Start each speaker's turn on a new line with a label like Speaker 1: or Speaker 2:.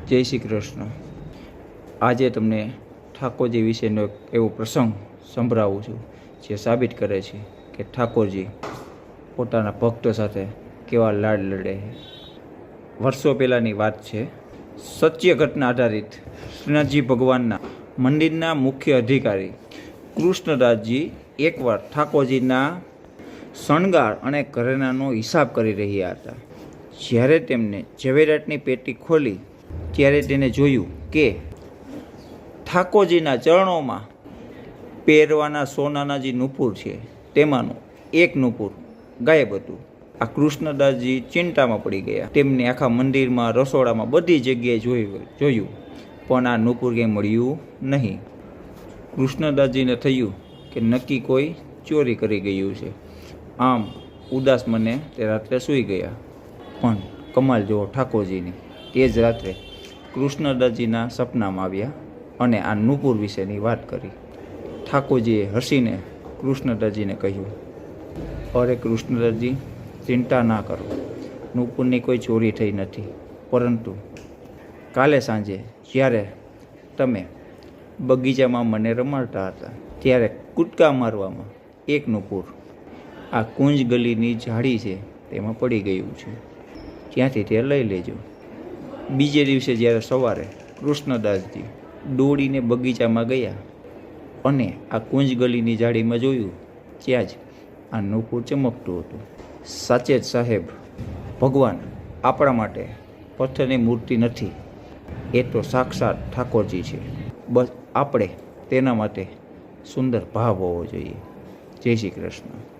Speaker 1: જય શ્રી કૃષ્ણ। આજે તમને ઠાકોરજી વિશેનો એક એવો પ્રસંગ સંભળાવું છું જે સાબિત કરે છે કે ઠાકોરજી પોતાના ભક્તો સાથે કેવા લાડ લડે છે। વર્ષો પહેલાંની વાત છે। સત્ય ઘટના આધારિત શ્રીનાથજી ભગવાનના મંદિરના મુખ્ય અધિકારી કૃષ્ણદાસજી એકવાર ઠાકોરજીના શણગાર અને ઘરેણાંનો હિસાબ કરી રહ્યા હતા। જ્યારે તેમને ઝવેરાતની પેટી ખોલી ત્યારે તેને જોયું કે ઠાકોરજીના ચરણોમાં પહેરવાના સોનાના જે નુપુર છે તેમાંનું એક નુપુર ગાયબ હતું। આ કૃષ્ણદાસજી ચિંતામાં પડી ગયા। તેમને આખા મંદિરમાં, રસોડામાં, બધી જગ્યાએ જોયું પણ આ નુપુર કંઈ મળ્યું નહીં। કૃષ્ણદાસજીને થયું કે નક્કી કોઈ ચોરી કરી ગયું છે। આમ ઉદાસ મને તે રાત્રે સૂઈ ગયા। પણ કમાલ જુઓ ઠાકોરજીની, તે જ રાત્રે કૃષ્ણદાસજીના સપનામાં આવ્યા અને આ નુપુર વિશેની વાત કરી। ઠાકોરજીએ હસીને કૃષ્ણદાસજીને કહ્યું, અરે કૃષ્ણદાસજી, ચિંતા ના કરો, નુપુરની કોઈ ચોરી થઈ નથી, પરંતુ કાલે સાંજે જ્યારે તમે બગીચામાં મને રમાડતા હતા ત્યારે કૂદકા મારવામાં એક નુપુર આ કુંજ ગલીની ઝાડી છે તેમાં પડી ગયું છે, ત્યાંથી તે લઈ લેજો। બીજે દિવસે જ્યારે સવારે કૃષ્ણદાસજી દોડીને બગીચામાં ગયા અને આ કુંજ ગલીની ઝાડીમાં જોયું, ત્યાં જ આ નુપુર ચમકતું હતું। સાચે જ સાહેબ, ભગવાન આપણા માટે પથ્થરની મૂર્તિ નથી, એ તો સાક્ષાત ઠાકોરજી છે। બસ આપણે તેના માટે સુંદર ભાવ હોવો જોઈએ। જય શ્રી કૃષ્ણ।